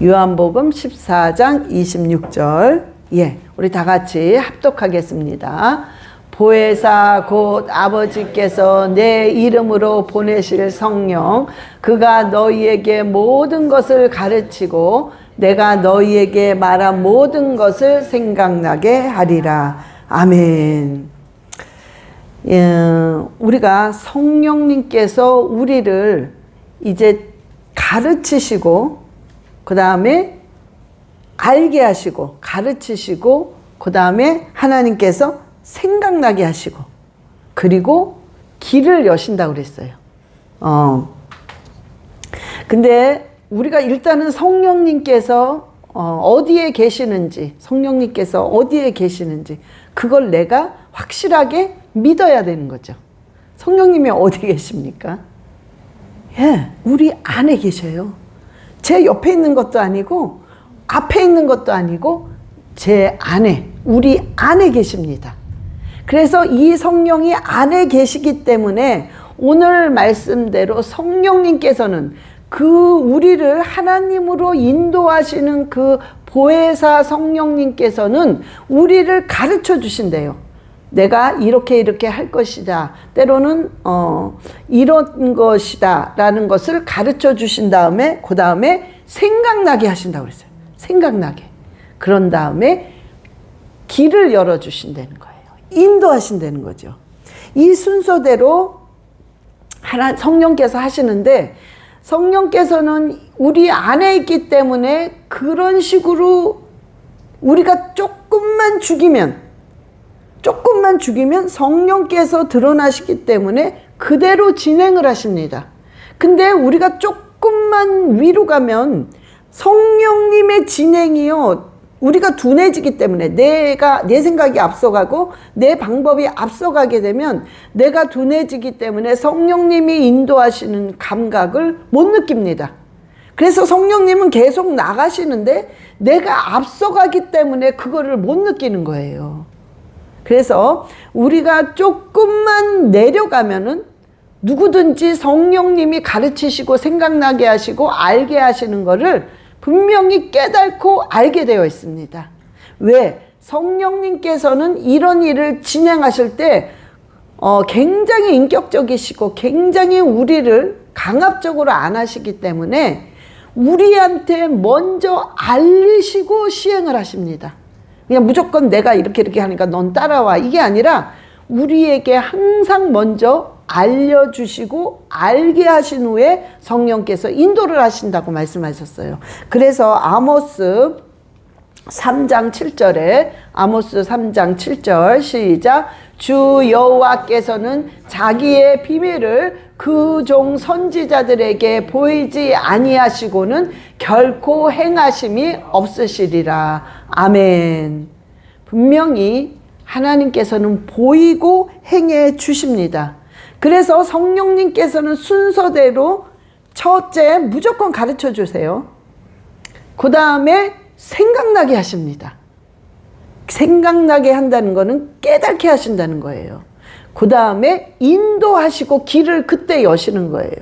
요한복음 14장 26절. 예, 우리 다 같이 합독하겠습니다. 보혜사 곧 아버지께서 내 이름으로 보내실 성령, 그가 너희에게 모든 것을 가르치고 내가 너희에게 말한 모든 것을 생각나게 하리라. 아멘. 예, 우리가 성령님께서 우리를 이제 가르치시고 그 다음에 알게 하시고 가르치시고 그 다음에 하나님께서 생각나게 하시고 그리고 길을 여신다고 그랬어요. 근데 우리가 일단은 성령님께서 어디에 계시는지, 성령님께서 어디에 계시는지 그걸 내가 확실하게 믿어야 되는 거죠. 성령님이 어디 계십니까? 예, 우리 안에 계셔요. 제 옆에 있는 것도 아니고 앞에 있는 것도 아니고 제 안에, 우리 안에 계십니다. 그래서 이 성령이 안에 계시기 때문에 오늘 말씀대로 성령님께서는 그 우리를 하나님으로 인도하시는 그 보혜사 성령님께서는 우리를 가르쳐 주신대요. 내가 이렇게 할 것이다. 때로는 이런 것이다 라는 것을 가르쳐 주신 다음에 그 다음에 생각나게 하신다고 그랬어요. 생각나게. 그런 다음에 길을 열어주신다는 거예요. 인도하신다는 거죠. 이 순서대로 성령께서 하시는데 성령께서는 우리 안에 있기 때문에 그런 식으로 우리가 조금만 죽이면 성령께서 드러나시기 때문에 그대로 진행을 하십니다. 근데 우리가 조금만 위로 가면 성령님의 진행이요, 우리가 둔해지기 때문에 내 생각이 앞서가고 내 방법이 앞서가게 되면 내가 둔해지기 때문에 성령님이 인도하시는 감각을 못 느낍니다. 그래서 성령님은 계속 나가시는데 내가 앞서가기 때문에 그거를 못 느끼는 거예요. 그래서 우리가 조금만 내려가면은 누구든지 성령님이 가르치시고 생각나게 하시고 알게 하시는 거를 분명히 깨닫고 알게 되어 있습니다. 왜? 성령님께서는 이런 일을 진행하실 때 굉장히 인격적이시고 굉장히 우리를 강압적으로 안 하시기 때문에 우리한테 먼저 알리시고 시행을 하십니다. 그냥 무조건 내가 이렇게 하니까 넌 따라와, 이게 아니라 우리에게 항상 먼저 알려주시고 알게 하신 후에 성령께서 인도를 하신다고 말씀하셨어요. 그래서 아모스 3장 7절에 아모스 3장 7절 시작. 주 여호와께서는 자기의 비밀을 그 종 선지자들에게 보이지 아니하시고는 결코 행하심이 없으시리라. 아멘. 분명히 하나님께서는 보이고 행해 주십니다. 그래서 성령님께서는 순서대로 첫째 무조건 가르쳐 주세요. 그 다음에 생각나게 하십니다. 생각나게 한다는 거는 깨닫게 하신다는 거예요. 그 다음에 인도하시고 길을 그때 여시는 거예요.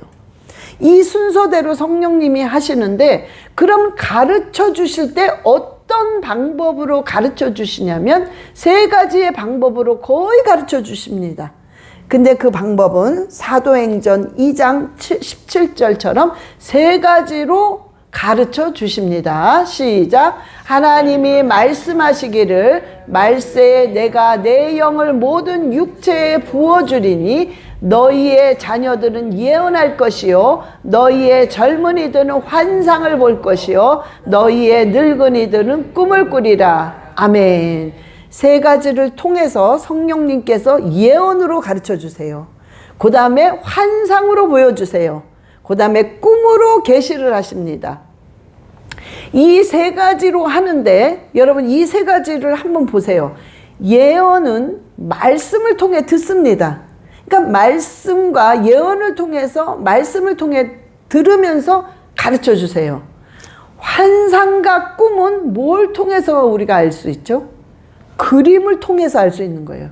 이 순서대로 성령님이 하시는데 그럼 가르쳐 주실 때 어떤 방법으로 가르쳐 주시냐면 세 가지의 방법으로 거의 가르쳐 주십니다. 근데 그 방법은 사도행전 2장 17절처럼 세 가지로 가르쳐 주십니다. 시작. 하나님이 말씀하시기를 말세에 내가 내 영을 모든 육체에 부어주리니 너희의 자녀들은 예언할 것이요 너희의 젊은이들은 환상을 볼 것이요 너희의 늙은이들은 꿈을 꾸리라. 아멘. 세 가지를 통해서 성령님께서 예언으로 가르쳐 주세요. 그 다음에 환상으로 보여주세요. 그 다음에 꿈으로 계시를 하십니다. 이 세 가지로 하는데 여러분 이 세 가지를 한번 보세요. 예언은 말씀을 통해 듣습니다. 그러니까 말씀과 예언을 통해서 말씀을 통해 들으면서 가르쳐 주세요. 환상과 꿈은 뭘 통해서 우리가 알 수 있죠? 그림을 통해서 알 수 있는 거예요.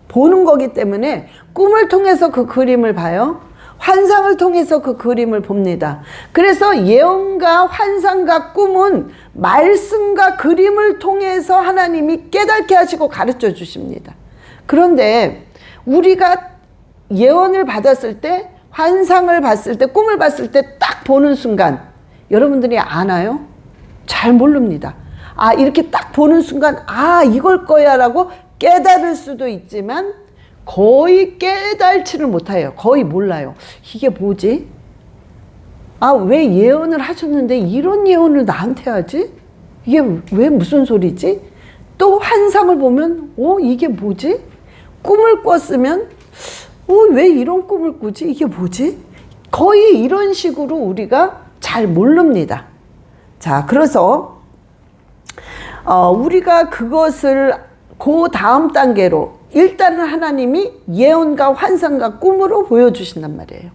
보는 거기 때문에 꿈을 통해서 그 그림을 봐요. 환상을 통해서 그 그림을 봅니다. 그래서 예언과 환상과 꿈은 말씀과 그림을 통해서 하나님이 깨닫게 하시고 가르쳐 주십니다. 그런데 우리가 예언을 받았을 때, 환상을 봤을 때, 꿈을 봤을 때 딱 보는 순간 여러분들이 아나요? 잘 모릅니다. 아, 이렇게 딱 보는 순간 아, 이걸 거야 라고 깨달을 수도 있지만 거의 깨달지를 못해요. 거의 몰라요. 이게 뭐지? 아, 왜 예언을 하셨는데 이런 예언을 나한테 하지? 이게 왜 무슨 소리지? 또 환상을 보면 이게 뭐지? 꿈을 꿨으면 왜 이런 꿈을 꾸지? 이게 뭐지? 거의 이런 식으로 우리가 잘 모릅니다. 자, 그래서 우리가 그것을 그 다음 단계로 일단은 하나님이 예언과 환상과 꿈으로 보여주신단 말이에요.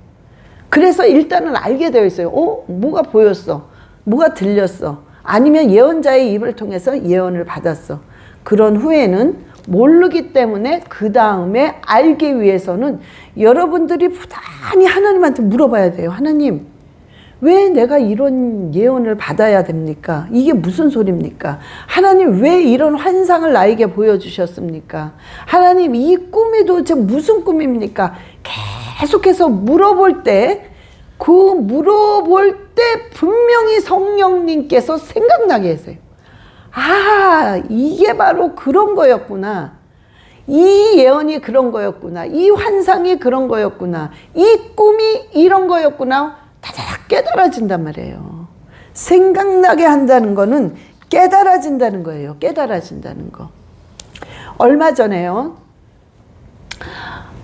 그래서 일단은 알게 되어 있어요. 뭐가 보였어? 뭐가 들렸어? 아니면 예언자의 입을 통해서 예언을 받았어. 그런 후에는 모르기 때문에 그 다음에 알기 위해서는 여러분들이 부단히 하나님한테 물어봐야 돼요. 하나님, 왜 내가 이런 예언을 받아야 됩니까? 이게 무슨 소리입니까? 하나님, 왜 이런 환상을 나에게 보여주셨습니까? 하나님, 이 꿈이 도대체 무슨 꿈입니까? 계속해서 물어볼 때, 그 물어볼 때 분명히 성령님께서 생각나게 하세요. 아, 이게 바로 그런 거였구나. 이 예언이 그런 거였구나. 이 환상이 그런 거였구나. 이 꿈이 이런 거였구나. 다다닥 깨달아진단 말이에요. 생각나게 한다는 거는 깨달아진다는 거예요. 깨달아진다는 거. 얼마 전에요.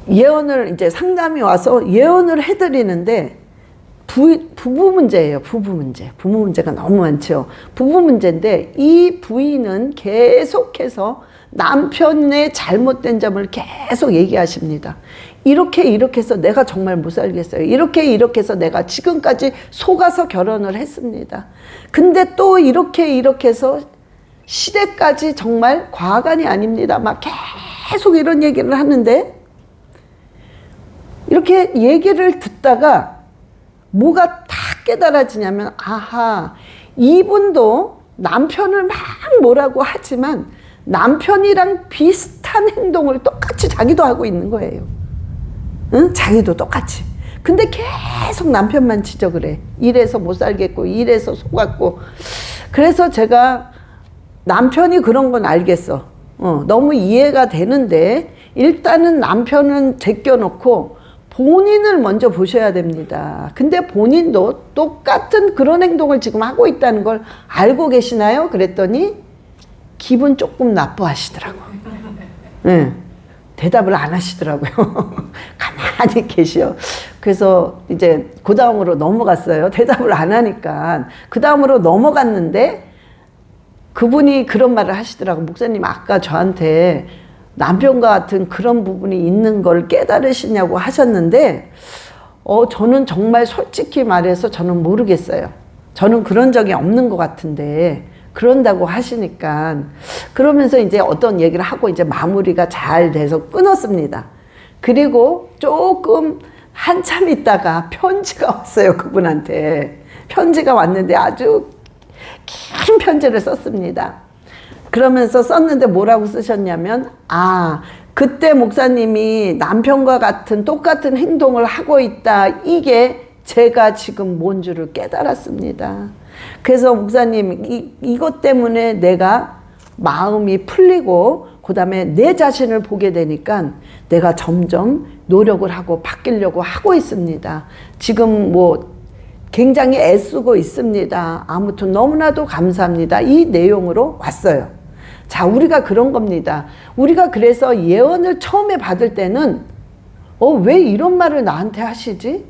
예언을 이제 상담이 와서 예언을 해드리는데 부부 문제예요. 부부 문제. 부부 문제가 너무 많죠. 부부 문제인데 이 부인은 계속해서 남편의 잘못된 점을 계속 얘기하십니다. 이렇게 해서 내가 정말 못 살겠어요. 이렇게 해서 내가 지금까지 속아서 결혼을 했습니다. 근데 또 이렇게 해서 시댁까지 정말 과간이 아닙니다. 막 계속 이런 얘기를 하는데 이렇게 얘기를 듣다가 뭐가 다 깨달아지냐면 아하, 이분도 남편을 막 뭐라고 하지만 남편이랑 비슷한 행동을 똑같이 자기도 하고 있는 거예요. 응? 자기도 똑같이. 근데 계속 남편만 지적을 해. 이래서 못 살겠고 이래서 속았고. 그래서 제가 남편이 그런 건 알겠어. 너무 이해가 되는데 일단은 남편은 제껴놓고 본인을 먼저 보셔야 됩니다. 근데 본인도 똑같은 그런 행동을 지금 하고 있다는 걸 알고 계시나요? 그랬더니 기분 조금 나빠하시더라고요. 네, 대답을 안 하시더라고요. 가만히 계시요. 그래서 이제 그 다음으로 넘어갔어요. 대답을 안 하니까. 그 다음으로 넘어갔는데 그분이 그런 말을 하시더라고요. 목사님, 아까 저한테 남편과 같은 그런 부분이 있는 걸 깨달으시냐고 하셨는데 저는 정말 솔직히 말해서 저는 모르겠어요. 저는 그런 적이 없는 것 같은데 그런다고 하시니까 그러면서 이제 어떤 얘기를 하고 이제 마무리가 잘 돼서 끊었습니다. 그리고 조금 한참 있다가 편지가 왔어요. 그분한테 편지가 왔는데 아주 긴 편지를 썼습니다. 그러면서 썼는데 뭐라고 쓰셨냐면 그때 목사님이 남편과 같은 똑같은 행동을 하고 있다. 이게 제가 지금 뭔 줄을 깨달았습니다. 그래서 목사님 이것 때문에 내가 마음이 풀리고 그 다음에 내 자신을 보게 되니까 내가 점점 노력을 하고 바뀌려고 하고 있습니다. 지금 굉장히 애쓰고 있습니다. 아무튼 너무나도 감사합니다. 이 내용으로 왔어요. 자, 우리가 그런 겁니다. 우리가 그래서 예언을 처음에 받을 때는 왜 이런 말을 나한테 하시지?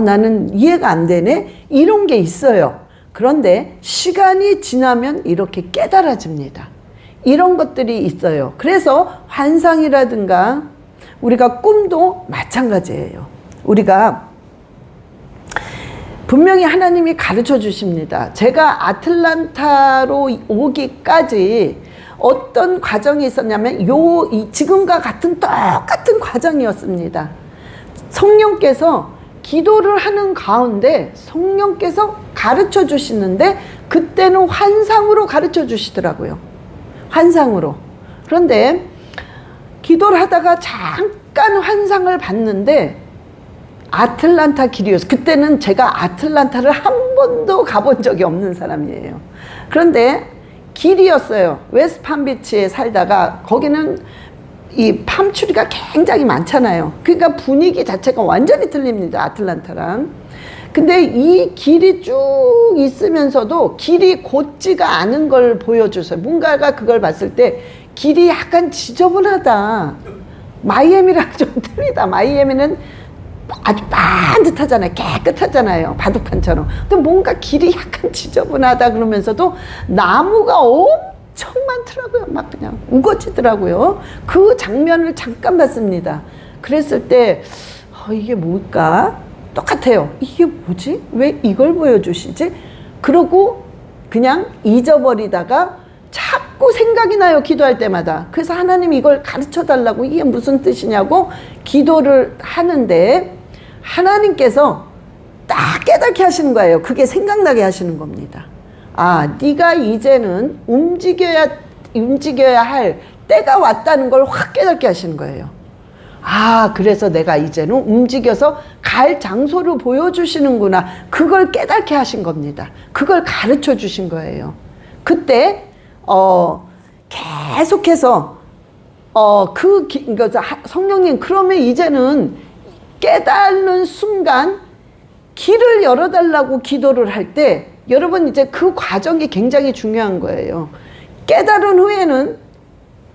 나는 이해가 안 되네? 이런 게 있어요. 그런데 시간이 지나면 이렇게 깨달아집니다. 이런 것들이 있어요. 그래서 환상이라든가 우리가 꿈도 마찬가지예요. 우리가 분명히 하나님이 가르쳐 주십니다. 제가 아틀란타로 오기까지 어떤 과정이 있었냐면 지금과 같은 똑같은 과정이었습니다. 성령께서 기도를 하는 가운데 성령께서 가르쳐 주시는데 그때는 환상으로 가르쳐 주시더라고요. 환상으로. 그런데 기도를 하다가 잠깐 환상을 봤는데 아틀란타 길이었어요. 그때는 제가 아틀란타를 한 번도 가본 적이 없는 사람이에요. 그런데 길이었어요. 웨스트팜비치에 살다가 거기는 이 팜추리가 굉장히 많잖아요. 그러니까 분위기 자체가 완전히 틀립니다. 아틀란타랑. 근데 이 길이 쭉 있으면서도 길이 곧지가 않은 걸 보여줘서 뭔가가 그걸 봤을 때 길이 약간 지저분하다. 마이애미랑 좀 틀리다. 마이애미는 아주 반듯하잖아요. 깨끗하잖아요. 바둑판처럼. 근데 뭔가 길이 약간 지저분하다 그러면서도 나무가 엄청 많더라고요. 막 그냥 우거지더라고요. 그 장면을 잠깐 봤습니다. 그랬을 때 이게 뭘까? 똑같아요. 이게 뭐지? 왜 이걸 보여주시지? 그러고 그냥 잊어버리다가 자꾸 생각이 나요. 기도할 때마다. 그래서 하나님 이걸 가르쳐 달라고 이게 무슨 뜻이냐고 기도를 하는데 하나님께서 딱 깨닫게 하시는 거예요. 그게 생각나게 하시는 겁니다. 아, 네가 이제는 움직여야 할 때가 왔다는 걸 확 깨닫게 하시는 거예요. 아, 그래서 내가 이제는 움직여서 갈 장소를 보여주시는구나. 그걸 깨닫게 하신 겁니다. 그걸 가르쳐 주신 거예요. 그때 계속해서 성령님 그러면 이제는 깨닫는 순간 길을 열어달라고 기도를 할 때 여러분 이제 그 과정이 굉장히 중요한 거예요. 깨달은 후에는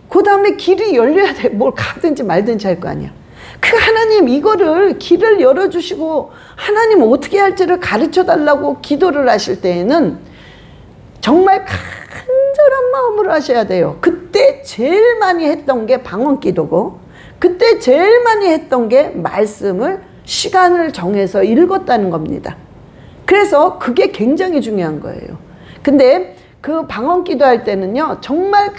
그 다음에 길이 열려야 돼. 뭘 가든지 말든지 할 거 아니야. 그 하나님 이거를 길을 열어주시고 하나님 어떻게 할지를 가르쳐 달라고 기도를 하실 때에는 정말 간절한 마음으로 하셔야 돼요. 그때 제일 많이 했던 게 방언 기도고 그때 제일 많이 했던 게 말씀을 시간을 정해서 읽었다는 겁니다. 그래서 그게 굉장히 중요한 거예요. 근데 그 방언 기도할 때는요 정말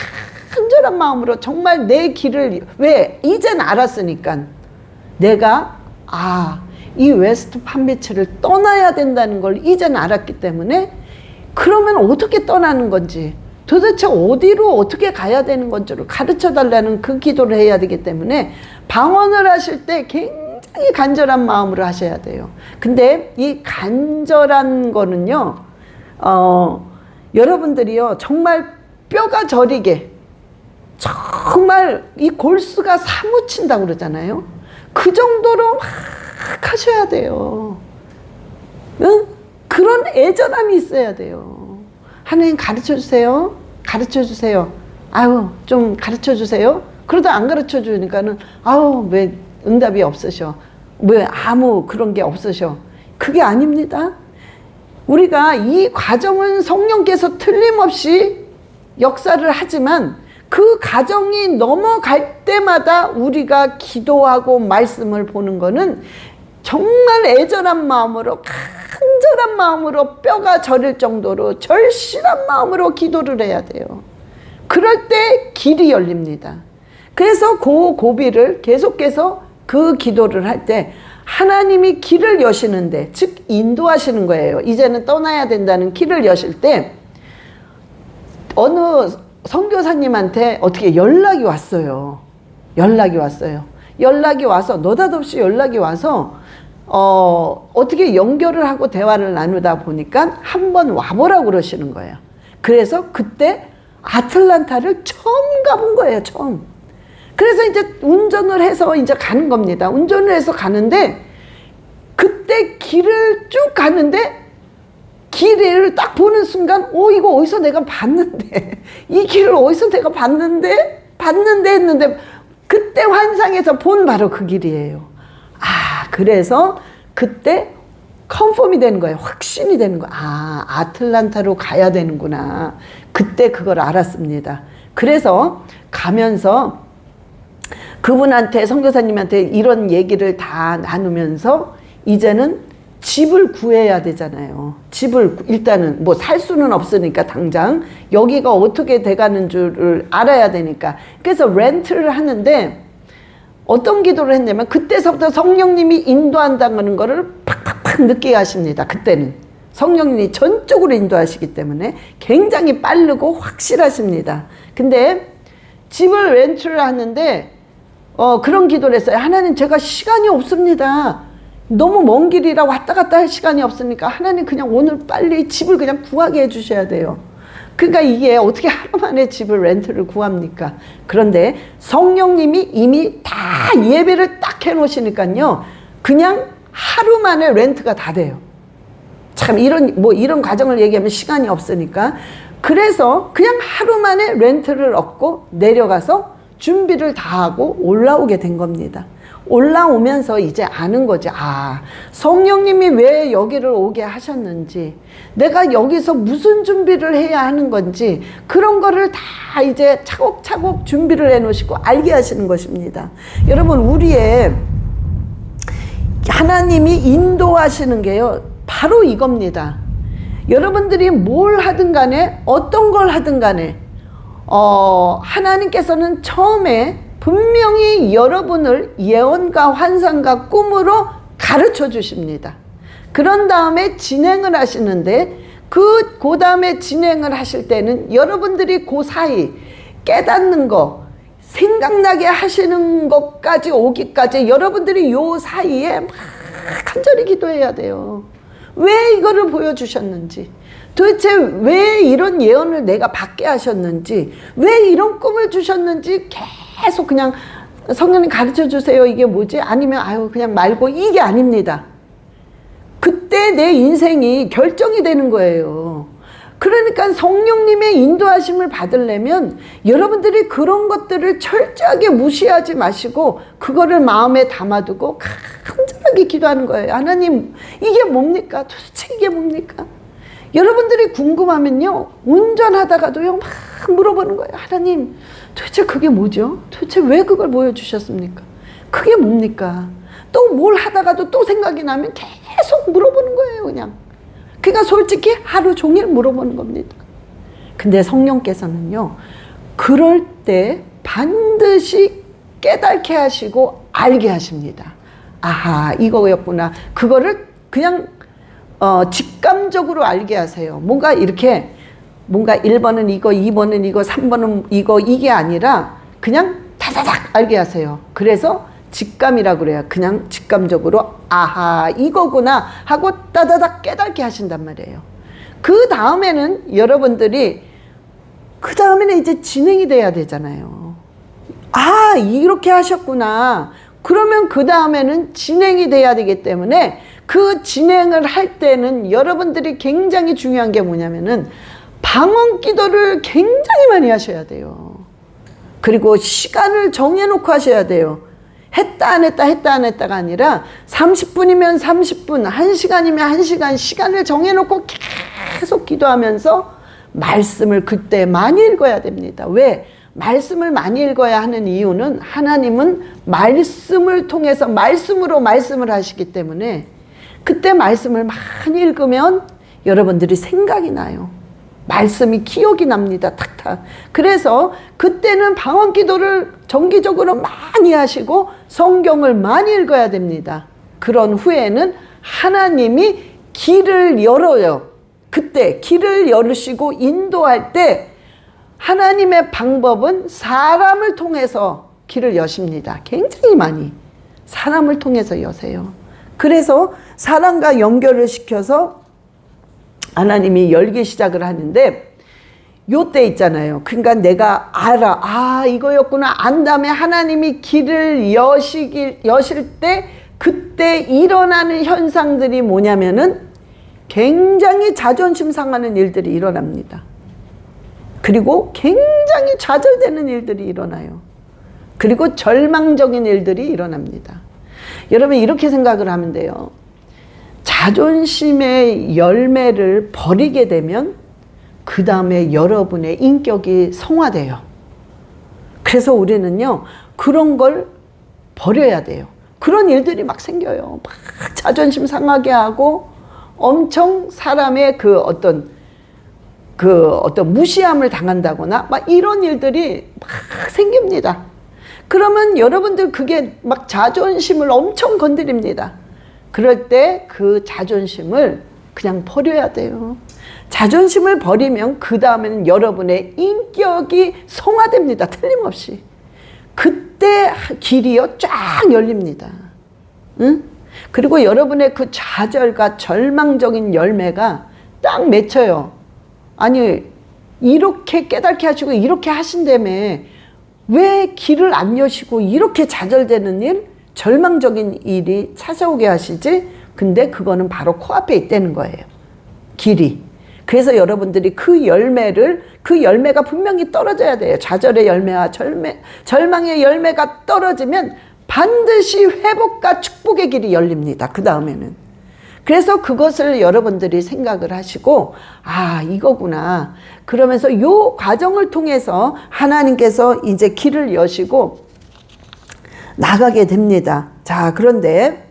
간절한 마음으로 정말 내 길을 왜 이젠 알았으니까 내가 이 웨스트 팜비치를 떠나야 된다는 걸 이젠 알았기 때문에 그러면 어떻게 떠나는 건지 도대체 어디로 어떻게 가야 되는 건지를 가르쳐 달라는 그 기도를 해야 되기 때문에 방언을 하실 때 굉장히 간절한 마음으로 하셔야 돼요. 근데 이 간절한 거는요 여러분들이요 정말 뼈가 저리게 정말 이 골수가 사무친다고 그러잖아요. 그 정도로 막 하셔야 돼요. 응? 그런 애절함이 있어야 돼요. 하나님 가르쳐 주세요. 가르쳐 주세요. 아유, 좀 가르쳐 주세요. 그러다 안 가르쳐 주니까는 왜 응답이 없으셔. 왜 아무 그런 게 없으셔. 그게 아닙니다. 우리가 이 과정은 성령께서 틀림없이 역사를 하지만 그 과정이 넘어갈 때마다 우리가 기도하고 말씀을 보는 거는 정말 애절한 마음으로 간절한 마음으로 뼈가 저릴 정도로 절실한 마음으로 기도를 해야 돼요. 그럴 때 길이 열립니다. 그래서 그 고비를 계속해서 그 기도를 할 때 하나님이 길을 여시는데 즉 인도하시는 거예요. 이제는 떠나야 된다는 길을 여실 때 어느 선교사님한테 어떻게 연락이 왔어요. 연락이 와서 느닷없이 연락이 와서 어떻게 연결을 하고 대화를 나누다 보니까 한번 와보라고 그러시는 거예요. 그래서 그때 아틀란타를 처음 가본 거예요. 처음. 그래서 이제 운전을 해서 이제 가는 겁니다. 운전을 해서 가는데 그때 길을 쭉 가는데 길을 딱 보는 순간 이거 어디서 내가 봤는데 이 길을 어디서 내가 봤는데 했는데 그때 환상에서 본 바로 그 길이에요. 그래서 그때 컨펌이 되는 거예요. 확신이 되는 거예요. 아틀란타로 가야 되는구나. 그때 그걸 알았습니다. 그래서 가면서 그분한테 선교사님한테 이런 얘기를 다 나누면서 이제는 집을 구해야 되잖아요. 집을 일단은 뭐 살 수는 없으니까 당장 여기가 어떻게 돼가는 줄을 알아야 되니까 그래서 렌트를 하는데 어떤 기도를 했냐면 그때서부터 성령님이 인도한다는 거를 팍팍팍 느끼게 하십니다. 그때는 성령님이 전적으로 인도하시기 때문에 굉장히 빠르고 확실하십니다. 근데 집을 렌트를 하는데 그런 기도를 했어요. 하나님, 제가 시간이 없습니다. 너무 먼 길이라 왔다 갔다 할 시간이 없으니까 하나님 그냥 오늘 빨리 집을 그냥 구하게 해주셔야 돼요. 그러니까 이게 어떻게 하루 만에 집을 렌트를 구합니까? 그런데 성령님이 이미 다 예배를 딱 해놓으시니까요, 그냥 하루 만에 렌트가 다 돼요. 참 이런 과정을 얘기하면 시간이 없으니까. 그래서 그냥 하루 만에 렌트를 얻고 내려가서 준비를 다 하고 올라오게 된 겁니다. 올라오면서 이제 아는 거지. 아, 성령님이 왜 여기를 오게 하셨는지, 내가 여기서 무슨 준비를 해야 하는 건지, 그런 거를 다 이제 차곡차곡 준비를 해 놓으시고 알게 하시는 것입니다. 여러분, 우리의 하나님이 인도하시는 게요, 바로 이겁니다. 여러분들이 뭘 하든 간에, 어떤 걸 하든 간에, 하나님께서는 처음에 분명히 여러분을 예언과 환상과 꿈으로 가르쳐 주십니다. 그런 다음에 진행을 하시는데, 그 다음에 진행을 하실 때는 여러분들이 그 사이 깨닫는 거, 생각나게 하시는 것까지 오기까지 여러분들이 요 사이에 막 간절히 기도해야 돼요. 왜 이거를 보여주셨는지, 도대체 왜 이런 예언을 내가 받게 하셨는지, 왜 이런 꿈을 주셨는지 계속 그냥 성령님 가르쳐 주세요. 이게 뭐지? 아니면 아유 그냥 말고, 이게 아닙니다. 그때 내 인생이 결정이 되는 거예요. 그러니까 성령님의 인도하심을 받으려면 여러분들이 그런 것들을 철저하게 무시하지 마시고 그거를 마음에 담아두고 간절하게 기도하는 거예요. 하나님, 이게 뭡니까? 도대체 이게 뭡니까? 여러분들이 궁금하면요, 운전하다가도요 막 물어보는 거예요. 하나님, 도대체 그게 뭐죠? 도대체 왜 그걸 보여주셨습니까? 그게 뭡니까? 또 뭘 하다가도 또 생각이 나면 계속 물어보는 거예요. 그냥 그러니까 솔직히 하루 종일 물어보는 겁니다. 근데 성령께서는요, 그럴 때 반드시 깨닫게 하시고 알게 하십니다. 아하, 이거였구나. 그거를 그냥 직감적으로 알게 하세요. 뭔가 이렇게, 뭔가 1번은 이거, 2번은 이거, 3번은 이거, 이게 아니라 그냥 다다닥 알게 하세요. 그래서 직감이라고 그래요. 그냥 직감적으로 아하, 이거구나 하고 따다닥 깨닫게 하신단 말이에요. 그 다음에는 여러분들이, 그 다음에는 이제 진행이 돼야 되잖아요. 아, 이렇게 하셨구나. 그러면 그 다음에는 진행이 돼야 되기 때문에, 그 진행을 할 때는 여러분들이 굉장히 중요한 게 뭐냐면은 방언 기도를 굉장히 많이 하셔야 돼요. 그리고 시간을 정해놓고 하셔야 돼요. 했다 안 했다, 했다 안 했다가 아니라 30분이면 30분, 1시간이면 1시간 시간을 정해놓고 계속 기도하면서 말씀을 그때 많이 읽어야 됩니다. 왜? 말씀을 많이 읽어야 하는 이유는 하나님은 말씀을 통해서 말씀으로 말씀을 하시기 때문에, 그때 말씀을 많이 읽으면 여러분들이 생각이 나요. 말씀이 기억이 납니다. 탁탁. 그래서 그때는 방언 기도를 정기적으로 많이 하시고 성경을 많이 읽어야 됩니다. 그런 후에는 하나님이 길을 열어요. 그때 길을 열으시고 인도할 때 하나님의 방법은 사람을 통해서 길을 여십니다. 굉장히 많이 사람을 통해서 여세요. 그래서 사람과 연결을 시켜서 하나님이 열기 시작을 하는데, 요때 있잖아요. 그러니까 내가 알아. 아, 이거였구나. 안 다음에 하나님이 길을 여실 때, 그때 일어나는 현상들이 뭐냐면은 굉장히 자존심 상하는 일들이 일어납니다. 그리고 굉장히 좌절되는 일들이 일어나요. 그리고 절망적인 일들이 일어납니다. 여러분, 이렇게 생각을 하면 돼요. 자존심의 열매를 버리게 되면 그 다음에 여러분의 인격이 성화돼요. 그래서 우리는요, 그런 걸 버려야 돼요. 그런 일들이 막 생겨요. 막 자존심 상하게 하고 엄청 사람의 그 어떤 무시함을 당한다거나 막 이런 일들이 막 생깁니다. 그러면 여러분들 그게 막 자존심을 엄청 건드립니다. 그럴 때 그 자존심을 그냥 버려야 돼요. 자존심을 버리면 그 다음에는 여러분의 인격이 성화됩니다. 틀림없이. 그때 길이요 쫙 열립니다. 응? 그리고 여러분의 그 좌절과 절망적인 열매가 딱 맺혀요. 아니 이렇게 깨닫게 하시고 이렇게 하신다며 왜 길을 안 여시고 이렇게 좌절되는 일, 절망적인 일이 찾아오게 하시지? 근데 그거는 바로 코앞에 있다는 거예요. 길이. 그래서 여러분들이 그 열매가 분명히 떨어져야 돼요. 좌절의 열매와 절망의 열매가 떨어지면 반드시 회복과 축복의 길이 열립니다. 그 다음에는. 그래서 그것을 여러분들이 생각을 하시고 아 이거구나. 그러면서 이 과정을 통해서 하나님께서 이제 길을 여시고 나가게 됩니다. 자, 그런데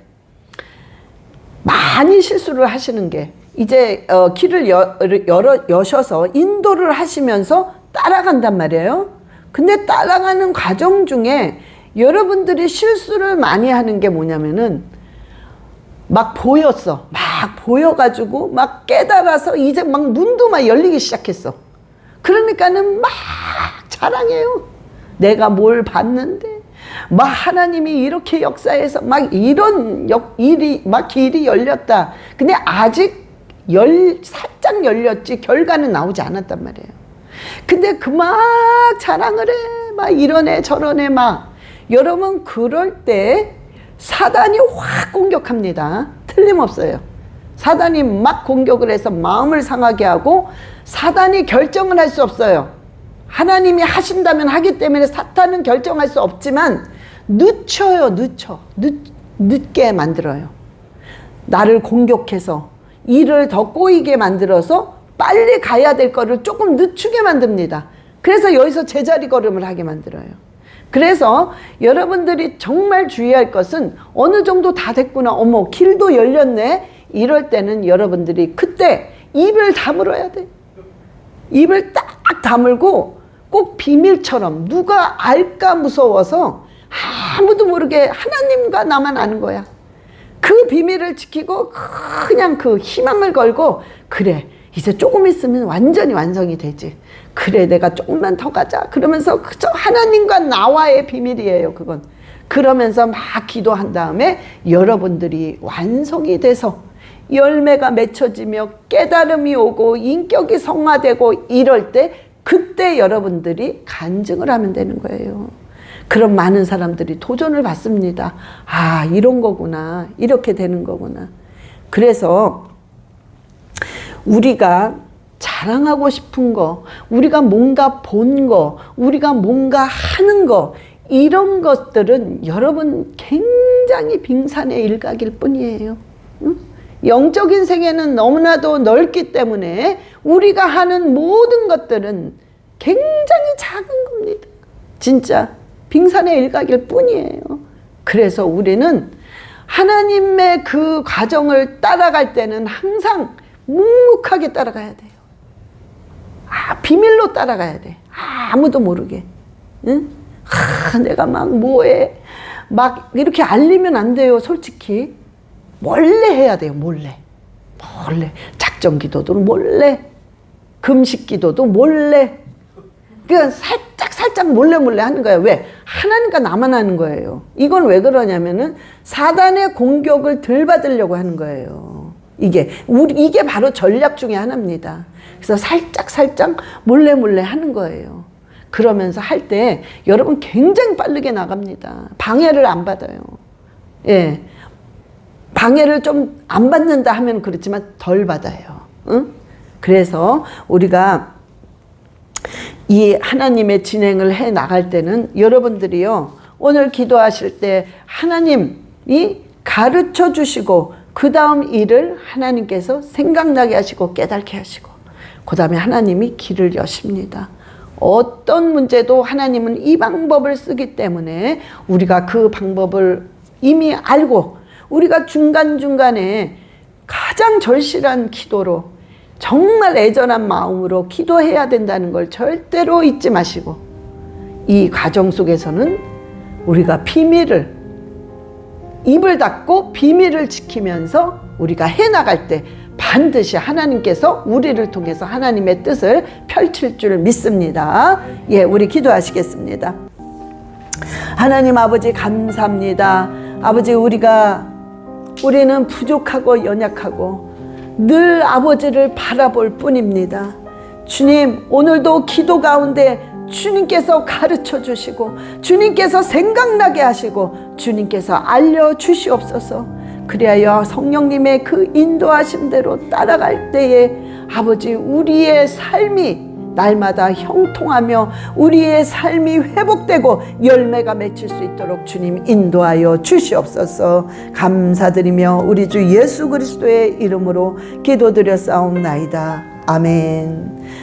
많이 실수를 하시는 게 이제 길을 여셔서 인도를 하시면서 따라간단 말이에요. 근데 따라가는 과정 중에 여러분들이 실수를 많이 하는 게 뭐냐면은 막 보였어. 막 보여가지고 막 깨달아서 이제 막 눈도 막 열리기 시작했어. 그러니까는 막 자랑해요. 내가 뭘 봤는데 막 하나님이 이렇게 역사해서 막 이런 일이 막 길이 열렸다. 근데 아직 살짝 열렸지 결과는 나오지 않았단 말이에요. 근데 그 막 자랑을 해. 막 이러네 저러네 막. 여러분 그럴 때 사단이 확 공격합니다. 틀림없어요. 사단이 막 공격을 해서 마음을 상하게 하고 사단이 결정을 할 수 없어요. 하나님이 하신다면 하기 때문에 사탄은 결정할 수 없지만 늦춰요. 늦게 만들어요. 나를 공격해서 일을 더 꼬이게 만들어서 빨리 가야 될 거를 조금 늦추게 만듭니다. 그래서 여기서 제자리 걸음을 하게 만들어요. 그래서 여러분들이 정말 주의할 것은 어느 정도 다 됐구나. 어머 길도 열렸네. 이럴 때는 여러분들이 그때 입을 다물어야 돼. 입을 딱 다물고 꼭 비밀처럼 누가 알까 무서워서 아무도 모르게 하나님과 나만 아는 거야. 그 비밀을 지키고 그냥 그 희망을 걸고 그래 이제 조금 있으면 완전히 완성이 되지. 그래 내가 조금만 더 가자. 그러면서 그저 하나님과 나와의 비밀이에요. 그건. 그러면서 막 기도한 다음에 여러분들이 완성이 돼서 열매가 맺혀지며 깨달음이 오고 인격이 성화되고 이럴 때 그때 여러분들이 간증을 하면 되는 거예요. 그럼 많은 사람들이 도전을 받습니다. 아 이런 거구나. 이렇게 되는 거구나. 그래서 우리가 자랑하고 싶은 거, 우리가 뭔가 본 거, 우리가 뭔가 하는 거 이런 것들은 여러분 굉장히 빙산의 일각일 뿐이에요. 응? 영적인 세계는 너무나도 넓기 때문에 우리가 하는 모든 것들은 굉장히 작은 겁니다. 진짜 빙산의 일각일 뿐이에요. 그래서 우리는 하나님의 그 과정을 따라갈 때는 항상 묵묵하게 따라가야 돼요. 비밀로 따라가야 돼. 아무도 모르게. 응? 내가 막 뭐해. 막 이렇게 알리면 안 돼요. 솔직히. 몰래 해야 돼요. 몰래. 작정 기도도 몰래. 금식 기도도 몰래. 그러니까 살짝 몰래 하는 거예요. 왜? 하나님과 나만 하는 거예요. 이건 왜 그러냐면은 사단의 공격을 덜 받으려고 하는 거예요. 이게 바로 전략 중에 하나입니다. 그래서 살짝 몰래 하는 거예요. 그러면서 할 때 여러분 굉장히 빠르게 나갑니다. 방해를 안 받아요. 예. 방해를 좀 안 받는다 하면 그렇지만 덜 받아요. 응? 그래서 우리가 이 하나님의 진행을 해 나갈 때는 여러분들이요. 오늘 기도하실 때 하나님이 가르쳐 주시고 그 다음 일을 하나님께서 생각나게 하시고 깨닫게 하시고 그 다음에 하나님이 길을 여십니다. 어떤 문제도 하나님은 이 방법을 쓰기 때문에 우리가 그 방법을 이미 알고 우리가 중간중간에 가장 절실한 기도로 정말 애절한 마음으로 기도해야 된다는 걸 절대로 잊지 마시고 이 과정 속에서는 우리가 입을 닫고 비밀을 지키면서 우리가 해나갈 때 반드시 하나님께서 우리를 통해서 하나님의 뜻을 펼칠 줄 믿습니다. 예, 우리 기도하시겠습니다. 하나님 아버지 감사합니다. 아버지 우리는 부족하고 연약하고 늘 아버지를 바라볼 뿐입니다. 주님, 오늘도 기도 가운데 주님께서 가르쳐 주시고 주님께서 생각나게 하시고 주님께서 알려주시옵소서. 그리하여 성령님의 그 인도하심대로 따라갈 때에 아버지 우리의 삶이 날마다 형통하며 우리의 삶이 회복되고 열매가 맺힐 수 있도록 주님 인도하여 주시옵소서. 감사드리며 우리 주 예수 그리스도의 이름으로 기도드렸사옵나이다. 아멘.